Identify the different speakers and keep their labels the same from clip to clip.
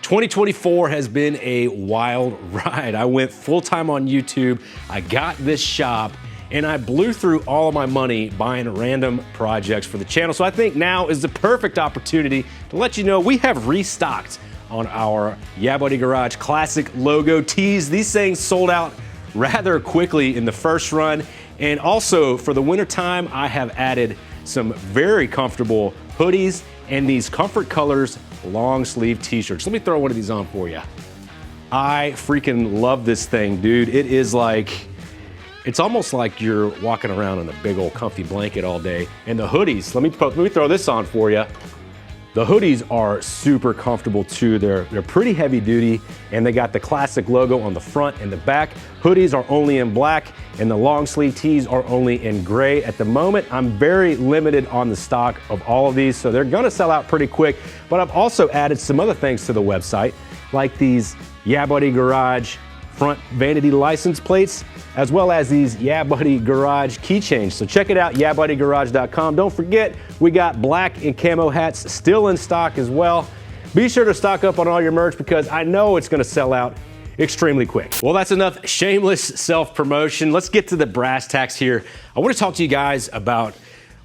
Speaker 1: 2024 has been a wild ride. I went full-time on YouTube, I got this shop, and I blew through all of my money buying random projects for the channel. So I think now is the perfect opportunity to let you know we have restocked on our Yeah Buddy Garage Classic logo tees. These things sold out rather quickly in the first run. And also for the winter time, I have added some very comfortable hoodies and these Comfort Colors long sleeve t-shirts. Let me throw one of these on for you. I freaking love this thing, dude. It is like, it's almost like you're walking around in a big old comfy blanket all day. And the hoodies, let me throw this on for you. The hoodies are super comfortable too. They're pretty heavy duty, and they got the classic logo on the front and the back. Hoodies are only in black, and the long sleeve tees are only in gray. At the moment, I'm very limited on the stock of all of these, so they're gonna sell out pretty quick. But I've also added some other things to the website, like these Yeah Buddy Garage front vanity license plates, as well as these Yeah Buddy Garage keychains. So check it out, yeahbuddygarage.com. Don't forget, we got black and camo hats still in stock as well. Be sure to stock up on all your merch because I know it's gonna sell out extremely quick. Well, that's enough shameless self-promotion. Let's get to the brass tacks here. I wanna talk to you guys about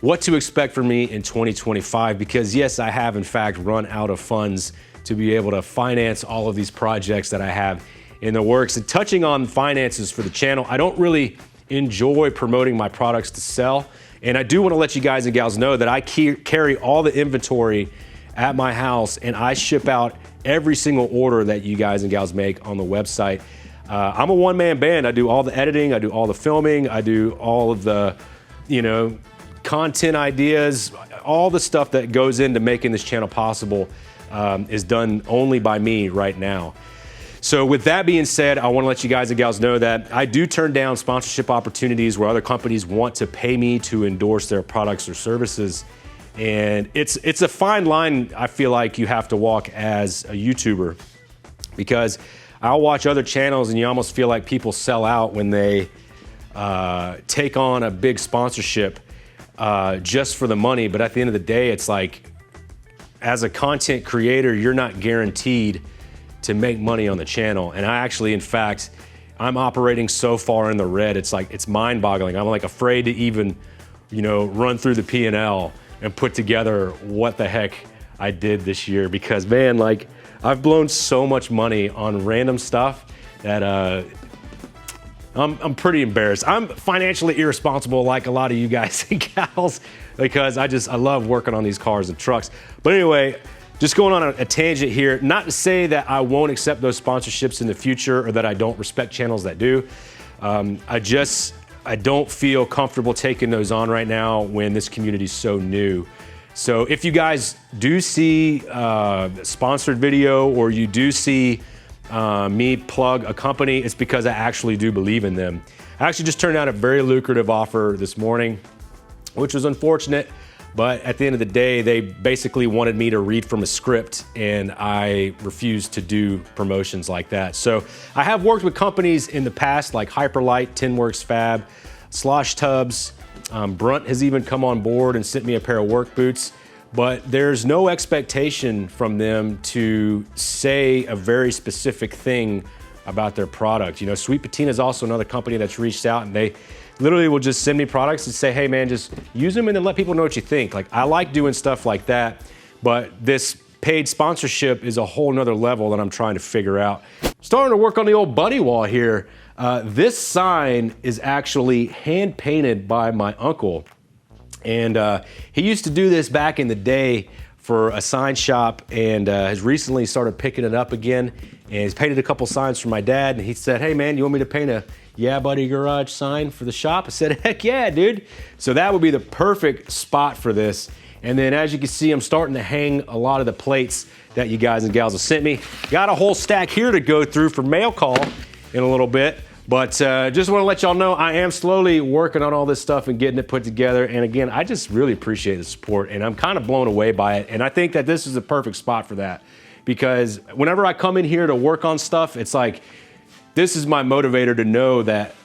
Speaker 1: what to expect from me in 2025 because yes, I have in fact run out of funds to be able to finance all of these projects that I have in the works. And touching on finances for the channel, I don't really enjoy promoting my products to sell. And I do want to let you guys and gals know that I carry all the inventory at my house and I ship out every single order that you guys and gals make on the website. I'm a one-man band. I do all the editing, I do all the filming, I do all of the, content ideas, all the stuff that goes into making this channel possible is done only by me right now. So with that being said, I want to let you guys and gals know that I do turn down sponsorship opportunities where other companies want to pay me to endorse their products or services. And it's a fine line I feel like you have to walk as a YouTuber because I'll watch other channels and you almost feel like people sell out when they take on a big sponsorship just for the money. But at the end of the day, it's like, as a content creator, you're not guaranteed to make money on the channel. And I actually, in fact, I'm operating so far in the red, it's like, it's mind boggling. I'm like afraid to even, run through the P&L and put together what the heck I did this year because man, like I've blown so much money on random stuff that I'm pretty embarrassed. I'm financially irresponsible like a lot of you guys and gals because I love working on these cars and trucks. But anyway, just going on a tangent here, not to say that I won't accept those sponsorships in the future or that I don't respect channels that do. I don't feel comfortable taking those on right now when this community is so new. So if you guys do see a sponsored video or you do see me plug a company, it's because I actually do believe in them. I actually just turned out a very lucrative offer this morning, which was unfortunate. But at the end of the day, they basically wanted me to read from a script and I refused to do promotions like that. So I have worked with companies in the past like Hyperlight, Tinworks Fab, Slosh Tubs. Brunt has even come on board and sent me a pair of work boots. But there's no expectation from them to say a very specific thing about their product. Sweet Patina is also another company that's reached out and they literally will just send me products and say, hey man, just use them and then let people know what you think. Like I like doing stuff like that, but this paid sponsorship is a whole nother level that I'm trying to figure out. Starting to work on the old buddy wall here. This sign is actually hand painted by my uncle. And he used to do this back in the day for a sign shop and has recently started picking it up again. And he's painted a couple signs for my dad and he said, hey man, you want me to paint a Yeah Buddy Garage sign for the shop? I said, heck yeah, dude. So that would be the perfect spot for this. And then as you can see, I'm starting to hang a lot of the plates that you guys and gals have sent me. Got a whole stack here to go through for mail call in a little bit. But just want to let y'all know I am slowly working on all this stuff and getting it put together. And again, I just really appreciate the support and I'm kind of blown away by it. And I think that this is the perfect spot for that because whenever I come in here to work on stuff, it's like, this is my motivator to know that,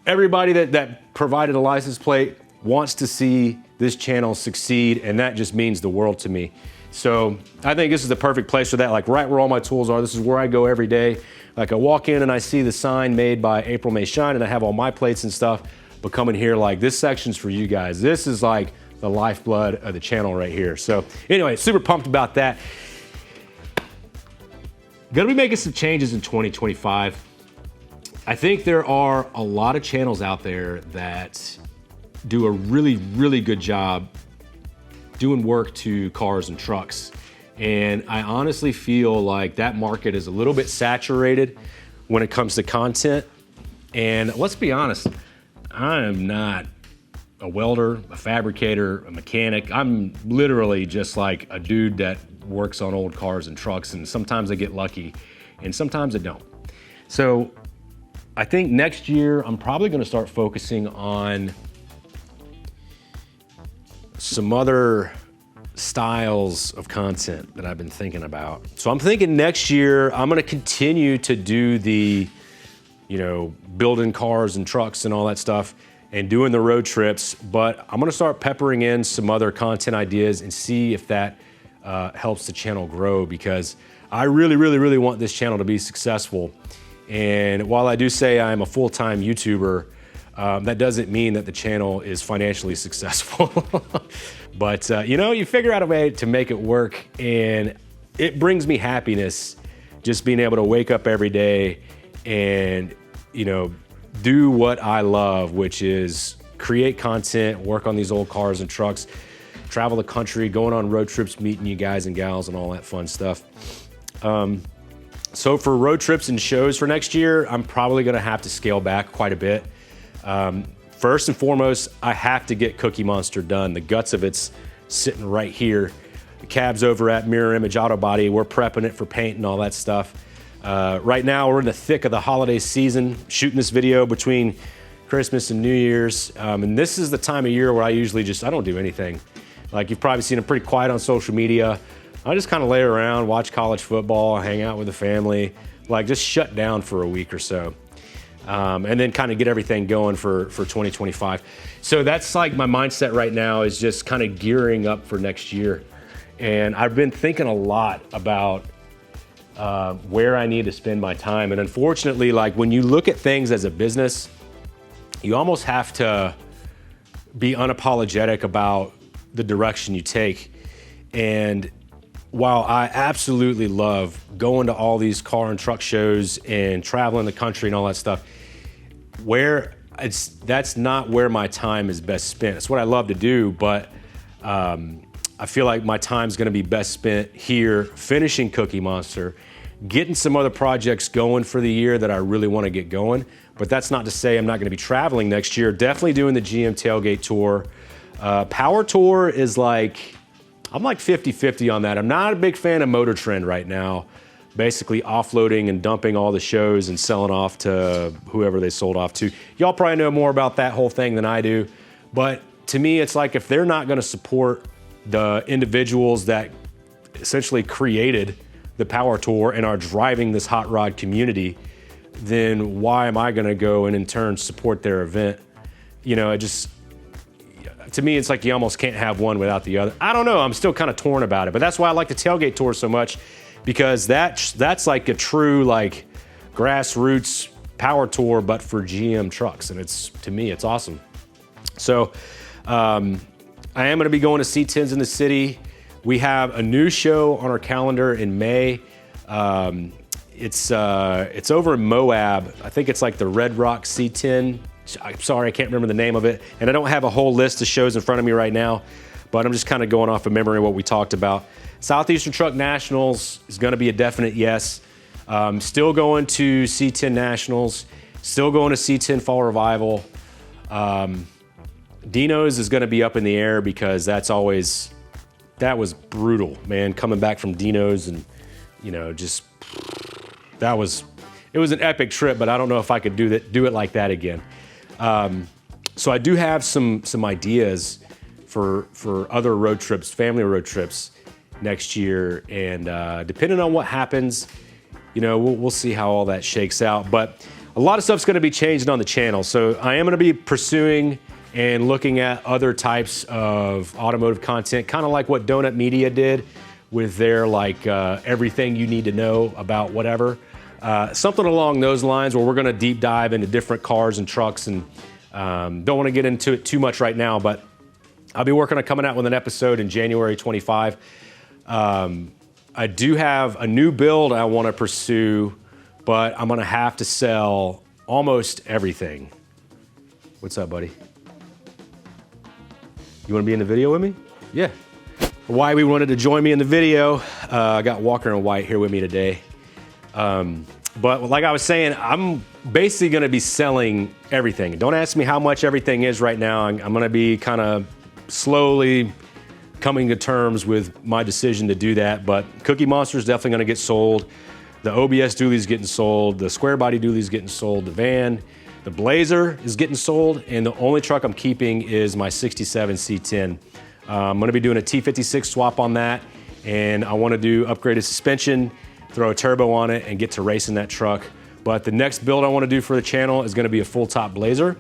Speaker 1: everybody that provided a license plate wants to see this channel succeed, and that just means the world to me. So I think this is the perfect place for that, like right where all my tools are. This is where I go every day. Like I walk in and I see the sign made by April May Shine and I have all my plates and stuff, but coming here, like this section's for you guys. This is like the lifeblood of the channel right here. So anyway, super pumped about that. Gonna be making some changes in 2025. I think there are a lot of channels out there that do a really, really good job doing work to cars and trucks. And I honestly feel like that market is a little bit saturated when it comes to content. And let's be honest, I am not a welder, a fabricator, a mechanic. I'm literally just like a dude that works on old cars and trucks, and sometimes I get lucky and sometimes I don't. So I think next year I'm probably gonna start focusing on some other styles of content that I've been thinking about. So I'm thinking next year I'm gonna continue to do the, building cars and trucks and all that stuff and doing the road trips, but I'm gonna start peppering in some other content ideas and see if that helps the channel grow, because I really, really, really want this channel to be successful. And while I do say I'm a full-time YouTuber, that doesn't mean that the channel is financially successful. But you figure out a way to make it work, and it brings me happiness just being able to wake up every day and, do what I love, which is create content, work on these old cars and trucks, travel the country, going on road trips, meeting you guys and gals and all that fun stuff. So for road trips and shows for next year, I'm probably gonna have to scale back quite a bit. First and foremost, I have to get Cookie Monster done. The guts of it's sitting right here. The cab's over at Mirror Image Auto Body. We're prepping it for paint and all that stuff. Right now, we're in the thick of the holiday season, shooting this video between Christmas and New Year's. And this is the time of year where I usually I don't do anything. Like you've probably seen, I'm pretty quiet on social media. I just kind of lay around, watch college football, hang out with the family, like just shut down for a week or so. And then kind of get everything going for 2025. So that's like my mindset right now, is just kind of gearing up for next year. And I've been thinking a lot about where I need to spend my time. And unfortunately, like when you look at things as a business, you almost have to be unapologetic about the direction you take. And while I absolutely love going to all these car and truck shows and traveling the country and all that stuff, that's not where my time is best spent. It's what I love to do, but I feel like my time's gonna be best spent here finishing Cookie Monster, getting some other projects going for the year that I really wanna get going. But that's not to say I'm not gonna be traveling next year. Definitely doing the GM Tailgate Tour. Power Tour is I'm like 50-50 on that. I'm not a big fan of Motor Trend right now, basically offloading and dumping all the shows and selling off to whoever they sold off to. Y'all probably know more about that whole thing than I do. But to me, it's like if they're not gonna support the individuals that essentially created the Power Tour and are driving this hot rod community, then why am I gonna go and in turn support their event? To me, it's like you almost can't have one without the other. I don't know, I'm still kind of torn about it, but that's why I like the Tailgate Tour so much, because that's like a true grassroots power tour, but for GM trucks, and to me, it's awesome. So I am gonna be going to C10s in the city. We have a new show on our calendar in May. It's over in Moab. I think it's like the Red Rock C10. I'm sorry, I can't remember the name of it. And I don't have a whole list of shows in front of me right now, but I'm just kind of going off of memory what we talked about. Southeastern Truck Nationals is gonna be a definite yes. Still going to C10 Nationals, still going to C10 Fall Revival. Dino's is gonna be up in the air, because that was brutal, man, coming back from Dino's, and it was an epic trip, but I don't know if I could do it like that again. So I do have some ideas for other road trips, family road trips next year, and depending on what happens, we'll see how all that shakes out. But a lot of stuff's gonna be changing on the channel, so I am gonna be pursuing and looking at other types of automotive content, kind of like what Donut Media did with their like everything you need to know about whatever. Something along those lines where we're gonna deep dive into different cars and trucks, and don't wanna get into it too much right now, but I'll be working on coming out with an episode in January 25. I do have a new build I wanna pursue, but I'm gonna have to sell almost everything. What's up, buddy? You wanna be in the video with me? Yeah. Why we wanted to join me in the video. I got Walker and White here with me today. But like I was saying, I'm basically gonna be selling everything. Don't ask me how much everything is right now. I'm gonna be kind of slowly coming to terms with my decision to do that, but Cookie Monster is definitely gonna get sold. The OBS dually's getting sold. The square body dually's getting sold. The van, the Blazer is getting sold, and the only truck I'm keeping is my 67 C10. I'm gonna be doing a T56 swap on that, and I wanna do upgraded suspension, throw a turbo on it, and get to racing that truck. But the next build I wanna do for the channel is gonna be a full top Blazer.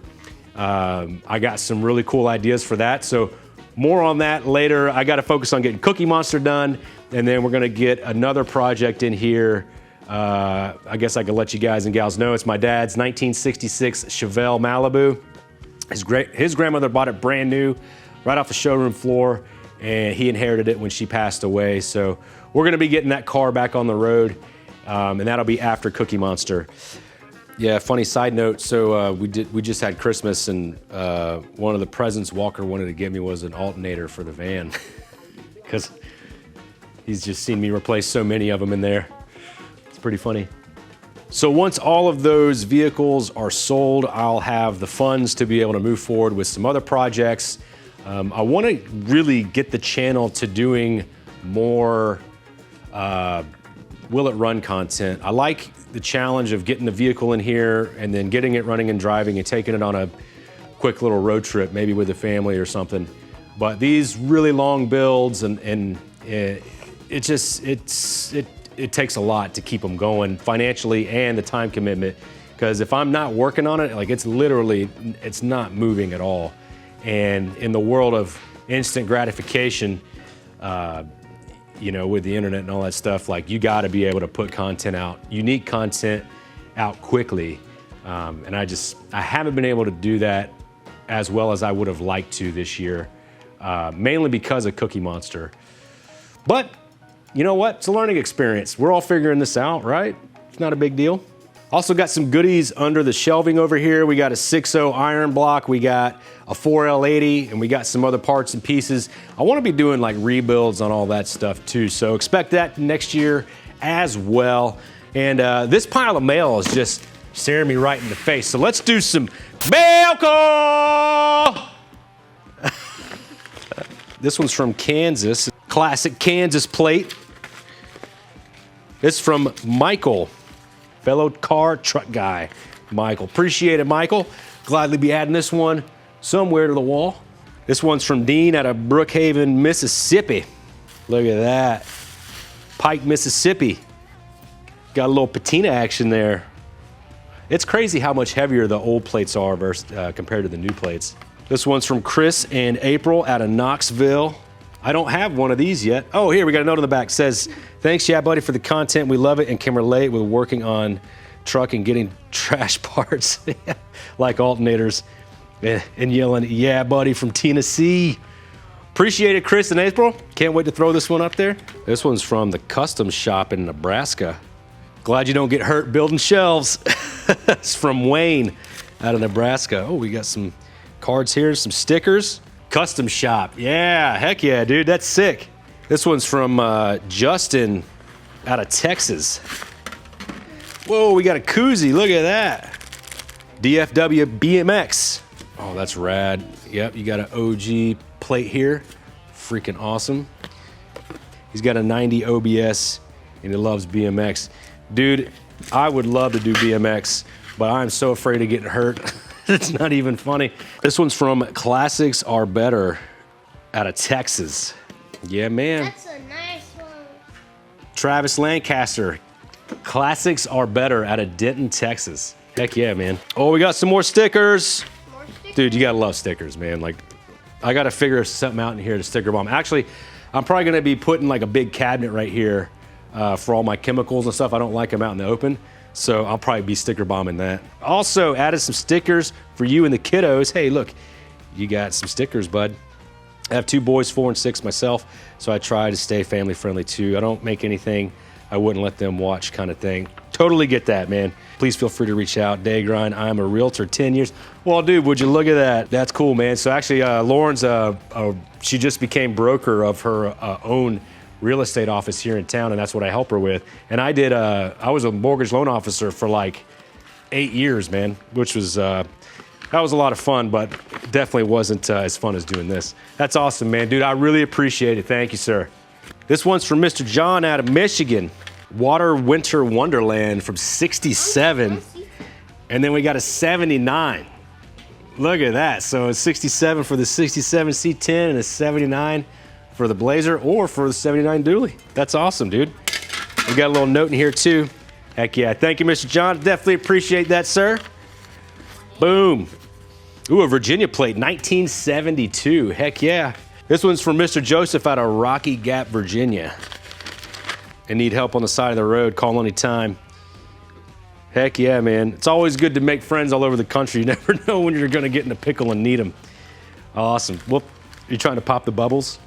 Speaker 1: I got some really cool ideas for that, so more on that later. I gotta focus on getting Cookie Monster done, and then we're gonna get another project in here. I guess I could let you guys and gals know it's my dad's 1966 Chevelle Malibu. His grandmother bought it brand new, right off the showroom floor, and he inherited it when she passed away. So we're gonna be getting that car back on the road, and that'll be after Cookie Monster. Yeah, funny side note, so we just had Christmas, and one of the presents Walker wanted to give me was an alternator for the van, because he's just seen me replace so many of them in there. Pretty funny. So once all of those vehicles are sold, I'll have the funds to be able to move forward with some other projects. I want to really get the channel to doing more will it run content. I like the challenge of getting the vehicle in here and then getting it running and driving and taking it on a quick little road trip, maybe with the family or something. But these really long builds and it takes a lot to keep them going financially and the time commitment, because if I'm not working on it, like it's not moving at all. And in the world of instant gratification, you know, with the internet and all that stuff, like you got to be able to put content out, unique content out quickly. And I haven't been able to do that as well as I would have liked to this year, mainly because of Cookie Monster. But you know what? It's a learning experience. We're all figuring this out, right? It's not a big deal. Also got some goodies under the shelving over here. We got a 6.0 iron block, we got a 4L80, and we got some other parts and pieces. I want to be doing like rebuilds on all that stuff too, so expect that next year as well. And this pile of mail is just staring me right in the face, so let's do some mail call! This one's from Kansas, classic Kansas plate. It's from Michael, fellow car truck guy. Michael, appreciate it, Michael. Gladly be adding this one somewhere to the wall. This one's from Dean out of Brookhaven, Mississippi. Look at that. Pike, Mississippi. Got a little patina action there. It's crazy how much heavier the old plates are versus, compared to the new plates. This one's from Chris and April out of Knoxville. I don't have one of these yet. Oh, here, we got a note on the back. It says, thanks, yeah, buddy, for the content. We love it and can relate with working on truck and getting trash parts like alternators and yelling, yeah, buddy, from Tennessee. Appreciate it, Chris and April. Can't wait to throw this one up there. This one's from the custom shop in Nebraska. Glad you don't get hurt building shelves. It's from Wayne out of Nebraska. Oh, we got some cards here, some stickers. Custom shop, yeah, heck yeah, dude, that's sick. This one's from Justin out of Texas. Whoa, we got a koozie, look at that. DFW BMX. Oh, that's rad. Yep, you got an OG plate here. Freaking awesome. He's got a 90 OBS and he loves BMX. Dude, I would love to do BMX, but I'm so afraid of getting hurt. It's not even funny. This one's from Classics Are Better out of Texas. Yeah, man.
Speaker 2: That's a nice one.
Speaker 1: Travis Lancaster. Classics Are Better out of Denton, Texas. Heck yeah, man. Oh, we got some more stickers. Dude, you gotta love stickers, man. Like, I gotta figure something out in here to sticker bomb. Actually, I'm probably gonna be putting like a big cabinet right here for all my chemicals and stuff. I don't like them out in the open, so I'll probably be sticker bombing that. Also added some stickers for you and the kiddos. Hey, look, you got some stickers, bud. I have 2 boys, 4 and 6 myself, so I try to stay family friendly too. I don't make anything I wouldn't let them watch kind of thing. Totally get that, man. Please feel free to reach out. Day Grind, I'm a realtor, 10 years. Well, dude, would you look at that? That's cool, man. So actually, Lauren's, she just became broker of her own real estate office here in town, and that's what I help her with. And I was a mortgage loan officer for like 8 years, man, which was, that was a lot of fun, but definitely wasn't as fun as doing this. That's awesome, man. Dude, I really appreciate it. Thank you, sir. This one's from Mr. John out of Michigan. Water Winter Wonderland from 67. And then we got a 79. Look at that. So a 67 for the 67 C10 and a 79 for the Blazer or for the 79 Dually. That's awesome, dude. We got a little note in here too. Heck yeah. Thank you, Mr. John. Definitely appreciate that, sir. Boom. Ooh, a Virginia plate, 1972. Heck yeah. This one's from Mr. Joseph out of Rocky Gap, Virginia. And need help on the side of the road, call anytime. Heck yeah, man. It's always good to make friends all over the country. You never know when you're gonna get in a pickle and need them. Awesome. Well, you trying to pop the bubbles?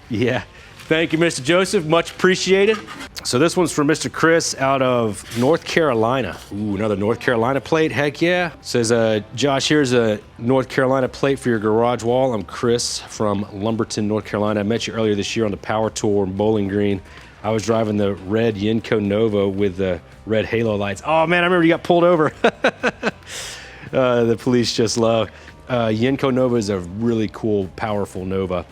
Speaker 1: Yeah. Thank you, Mr. Joseph. Much appreciated. So this one's from Mr. Chris out of North Carolina. Ooh, another North Carolina plate. Heck yeah. Says, Josh, here's a North Carolina plate for your garage wall. I'm Chris from Lumberton, North Carolina. I met you earlier this year on the Power Tour in Bowling Green. I was driving the red Yenko Nova with the red halo lights. Oh man, I remember you got pulled over. The police just love. Yenko Nova is a really cool, powerful Nova.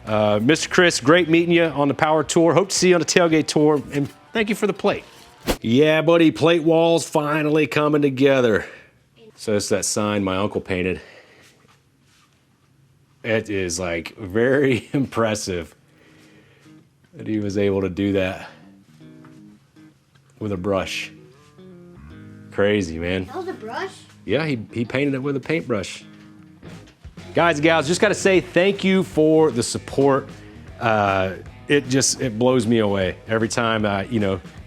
Speaker 1: Mr. Chris, great meeting you on the Power Tour. Hope to see you on the Tailgate Tour, and thank you for the plate. Yeah, buddy, plate walls finally coming together. So it's that sign my uncle painted. It is like very impressive that he was able to do that with a brush. Crazy, man.
Speaker 2: That was a brush?
Speaker 1: Yeah, he painted it with a paintbrush. Guys and gals, just gotta say thank you for the support. It blows me away every time I,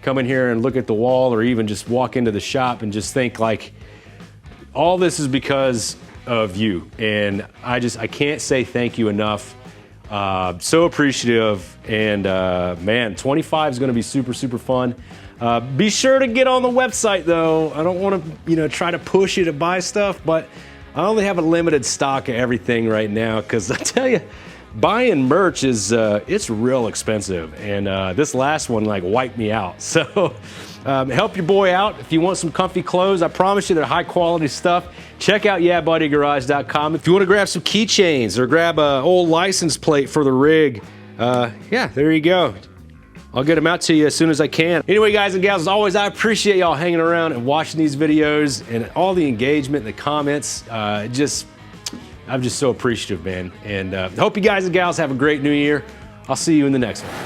Speaker 1: come in here and look at the wall or even just walk into the shop and just think like, all this is because of you. And I can't say thank you enough. So appreciative, and man, 25 is gonna be super, super fun. Be sure to get on the website though. I don't wanna, try to push you to buy stuff, but I only have a limited stock of everything right now, because I tell you, buying merch is, it's real expensive, and this last one like wiped me out. So help your boy out. If you want some comfy clothes, I promise you they're high quality stuff. Check out yeahbuddygarage.com. If you want to grab some keychains or grab an old license plate for the rig, yeah, there you go. I'll get them out to you as soon as I can. Anyway, guys and gals, as always, I appreciate y'all hanging around and watching these videos and all the engagement and the comments. I'm just so appreciative, man. And hope you guys and gals have a great new year. I'll see you in the next one.